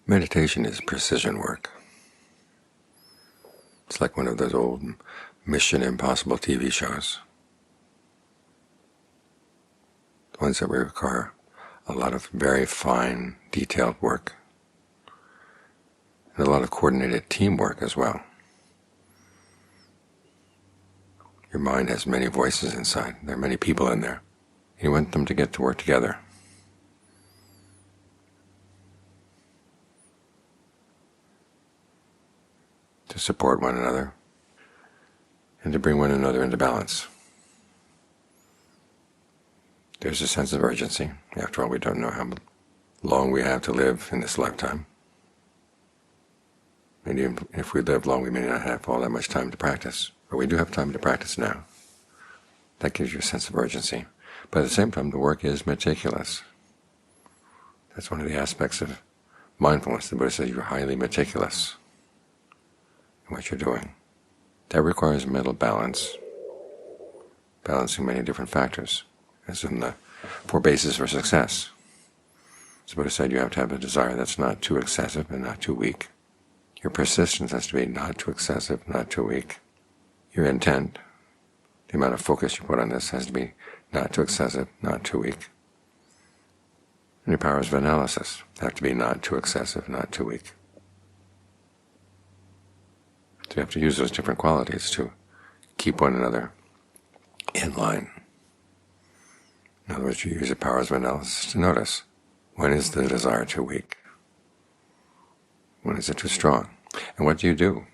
Meditation is precision work. It's like one of those old Mission Impossible TV shows. The ones that require a lot of very fine, detailed work, and a lot of coordinated teamwork as well. Your mind has many voices inside. There are many people in there. You want them to get to work together. To support one another, and to bring one another into balance. There's a sense of urgency. After all, we don't know how long we have to live in this lifetime. And even if we live long, we may not have all that much time to practice. But we do have time to practice now. That gives you a sense of urgency. But at the same time, the work is meticulous. That's one of the aspects of mindfulness. The Buddha says you're highly meticulous in what you're doing. That requires mental balance, balancing many different factors, as in the 4 bases for success. As the Buddha said, you have to have a desire that's not too excessive and not too weak. Your persistence has to be not too excessive, not too weak. Your intent, the amount of focus you put on this, has to be not too excessive, not too weak. And your powers of analysis have to be not too excessive, not too weak. So you have to use those different qualities to keep one another in line. In other words, you use your powers of analysis to notice when is the desire too weak, when is it too strong, and what do you do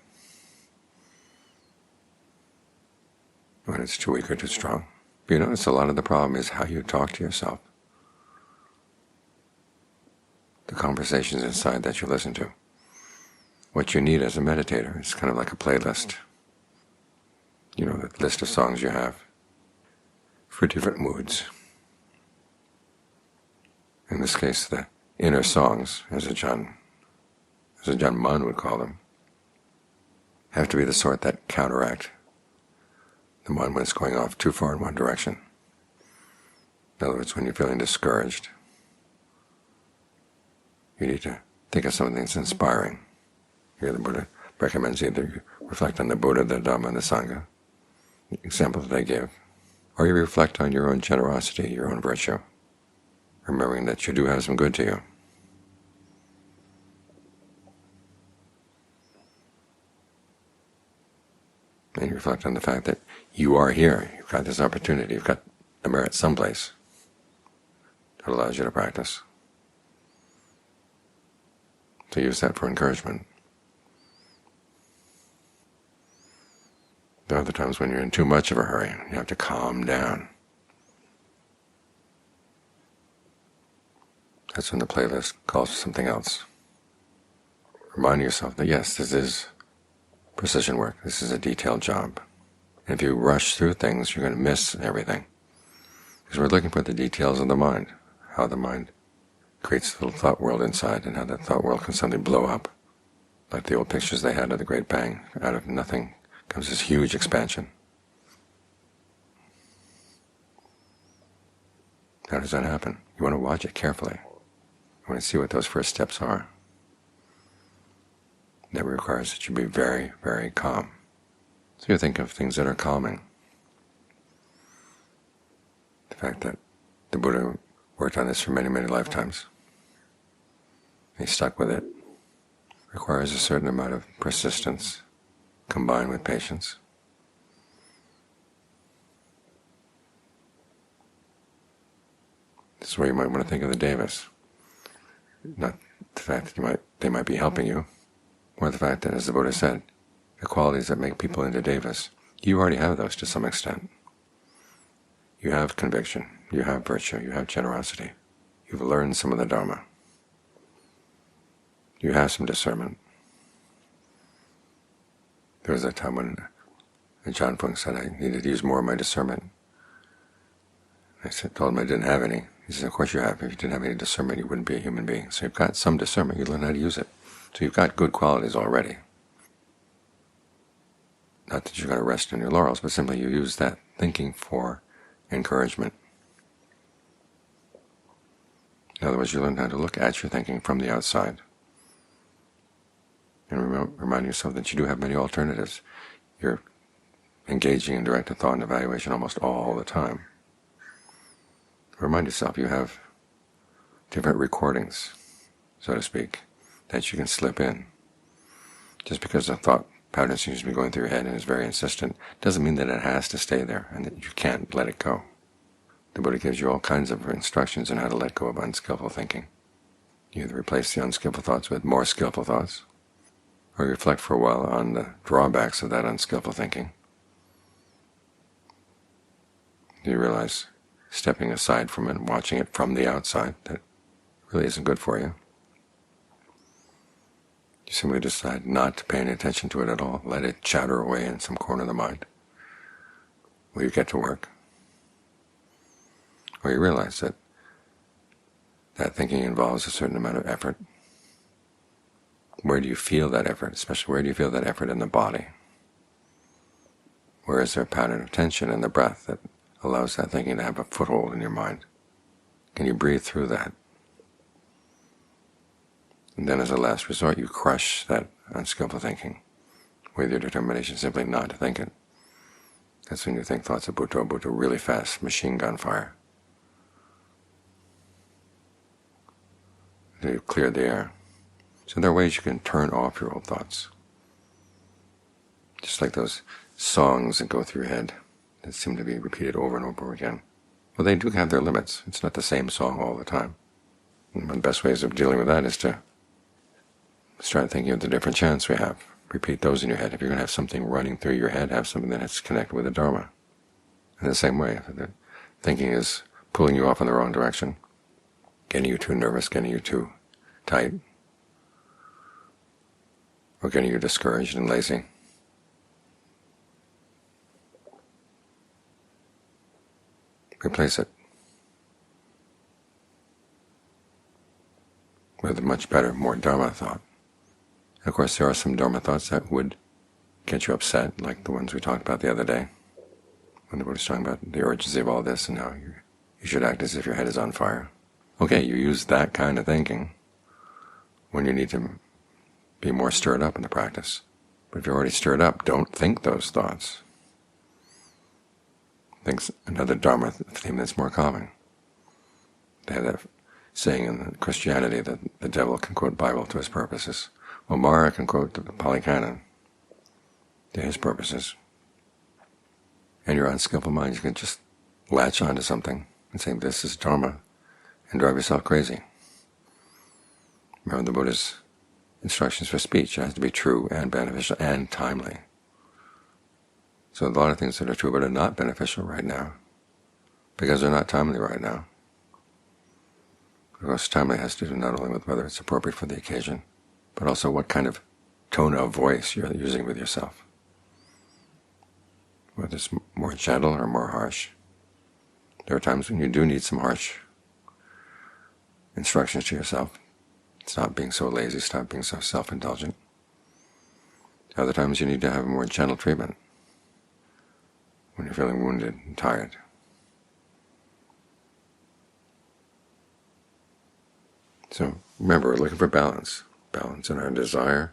when it's too weak or too strong. But you notice a lot of the problem is how you talk to yourself, the conversations inside that you listen to. What you need as a meditator is kind of like a playlist. You know, the list of songs you have for different moods. In this case, the inner songs, as Ajahn Mun would call them, have to be the sort that counteract the mind when it's going off too far in one direction. In other words, when you're feeling discouraged, you need to think of something that's inspiring. Here the Buddha recommends either you reflect on the Buddha, the Dhamma, and the Sangha, the example that I give, or you reflect on your own generosity, your own virtue, remembering that you do have some good to you. And you reflect on the fact that you are here, you've got this opportunity, you've got a merit someplace that allows you to practice. So use that for encouragement. There are other times when you're in too much of a hurry, you have to calm down. That's when the playlist calls for something else. Remind yourself that yes, this is precision work, this is a detailed job. And if you rush through things, you're going to miss everything. Because we're looking for the details of the mind, how the mind creates a little thought world inside, and how that thought world can suddenly blow up, like the old pictures they had of the Great Bang. Out of nothing comes this huge expansion. How does that happen? You want to watch it carefully. You want to see what those first steps are. That requires that you be very, very calm. So you think of things that are calming. The fact that the Buddha worked on this for many, many lifetimes. He stuck with it. Requires a certain amount of persistence combined with patience. This is where you might want to think of the devas. Not the fact that they might be helping you, or the fact that, as the Buddha said, the qualities that make people into devas, you already have those to some extent. You have conviction, you have virtue, you have generosity, you've learned some of the Dharma, you have some discernment. There was a time when Ajahn Fung said I needed to use more of my discernment. I told him I didn't have any. He said, of course you have. If you didn't have any discernment, you wouldn't be a human being. So you've got some discernment, you learn how to use it. So you've got good qualities already. Not that you're going to rest on your laurels, but simply you use that thinking for encouragement. In other words, you learn how to look at your thinking from the outside. reminding yourself that you do have many alternatives. You're engaging in direct thought and evaluation almost all the time. Remind yourself you have different recordings, so to speak, that you can slip in. Just because a thought pattern seems to be going through your head and is very insistent doesn't mean that it has to stay there and that you can't let it go. The Buddha gives you all kinds of instructions on how to let go of unskillful thinking. You either replace the unskillful thoughts with more skillful thoughts, or you reflect for a while on the drawbacks of that unskillful thinking. You realize, stepping aside from it and watching it from the outside, that really isn't good for you. You simply decide not to pay any attention to it at all, let it chatter away in some corner of the mind. Will you get to work? Or you realize that that thinking involves a certain amount of effort. Where do you feel that effort? Especially, where do you feel that effort in the body? Where is there a pattern of tension in the breath that allows that thinking to have a foothold in your mind? Can you breathe through that? And then as a last resort, you crush that unskillful thinking with your determination simply not to think it. That's when you think thoughts of Bhutto, Bhutto really fast, machine gun fire. You've cleared the air. So there are ways you can turn off your old thoughts. Just like those songs that go through your head that seem to be repeated over and over again. Well, they do have their limits. It's not the same song all the time. And one of the best ways of dealing with that is to start thinking of the different chants we have. Repeat those in your head. If you're going to have something running through your head, have something that's connected with the Dharma. In the same way, if the thinking is pulling you off in the wrong direction, getting you too nervous, getting you too tight, or getting you discouraged and lazy, replace it with a much better, more Dharma thought. And of course, there are some Dharma thoughts that would get you upset, like the ones we talked about the other day, when the Buddha was talking about the urgency of all this and how you should act as if your head is on fire. Okay, you use that kind of thinking when you need to be more stirred up in the practice. But if you're already stirred up, don't think those thoughts. Think another Dharma theme that's more common. They have that saying in Christianity that the devil can quote Bible to his purposes. Well, Mara can quote the Pali Canon to his purposes. And your unskillful mind, you can just latch onto something and say, this is Dharma, and drive yourself crazy. Remember the Buddha's instructions for speech. It has to be true and beneficial and timely. So a lot of things that are true but are not beneficial right now, because they're not timely right now. Of course, timely has to do not only with whether it's appropriate for the occasion, but also what kind of tone of voice you're using with yourself. Whether it's more gentle or more harsh. There are times when you do need some harsh instructions to yourself. Stop being so lazy, stop being so self-indulgent. Other times you need to have more gentle treatment when you're feeling wounded and tired. So remember, we're looking for balance. Balance in our desire,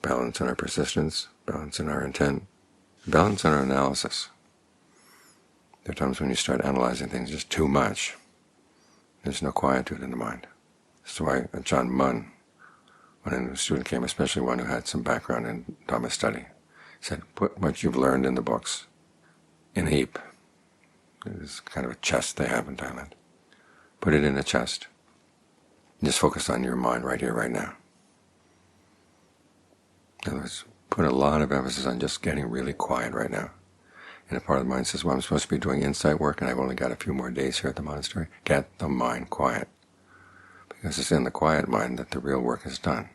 balance in our persistence, balance in our intent, balance in our analysis. There are times when you start analyzing things just too much. There's no quietude in the mind. That's why Ajahn Mun, when a new student came, especially one who had some background in Dhamma study, said, put what you've learned in the books in a heap. It's kind of a chest they have in Thailand. Put it in a chest. Just focus on your mind right here, right now. In other words, put a lot of emphasis on just getting really quiet right now. And a part of the mind says, well, I'm supposed to be doing insight work and I've only got a few more days here at the monastery. Get the mind quiet. Because it's in the quiet mind that the real work is done.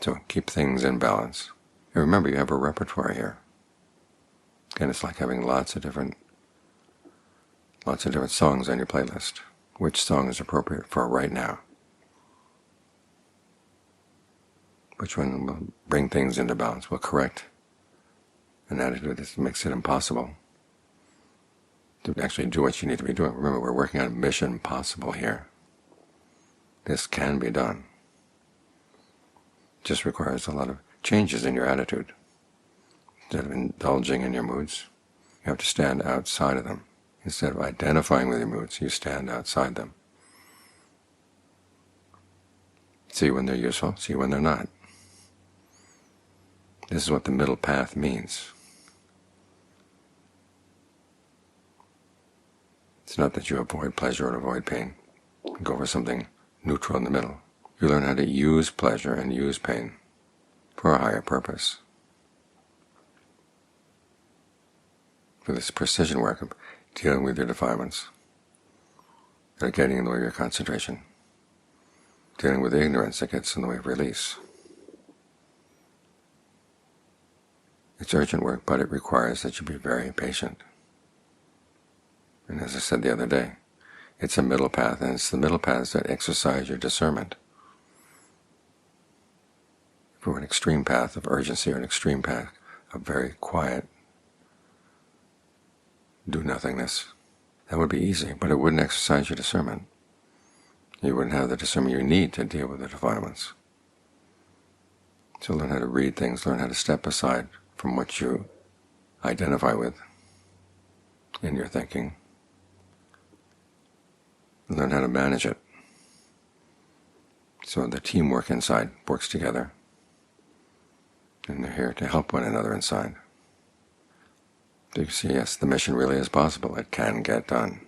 So keep things in balance. And remember, you have a repertoire here. Again, it's like having lots of different songs on your playlist. Which song is appropriate for right now? Which one will bring things into balance, will correct an attitude that makes it impossible to actually do what you need to be doing. Remember, we're working on mission possible here. This can be done. It just requires a lot of changes in your attitude. Instead of indulging in your moods, you have to stand outside of them. Instead of identifying with your moods, you stand outside them. See when they're useful, see when they're not. This is what the middle path means. It's not that you avoid pleasure or avoid pain. Go for something neutral in the middle. You learn how to use pleasure and use pain for a higher purpose. For this precision work of dealing with your defilements, that are getting in the way of your concentration, dealing with the ignorance that gets in the way of release. It's urgent work, but it requires that you be very patient. And as I said the other day, it's a middle path, and it's the middle paths that exercise your discernment. If it were an extreme path of urgency or an extreme path of very quiet do-nothingness, that would be easy, but it wouldn't exercise your discernment. You wouldn't have the discernment you need to deal with the defilements. So learn how to read things, learn how to step aside from what you identify with in your thinking. Learn how to manage it. So the teamwork inside works together. And they're here to help one another inside. So you see, yes, the mission really is possible. It can get done.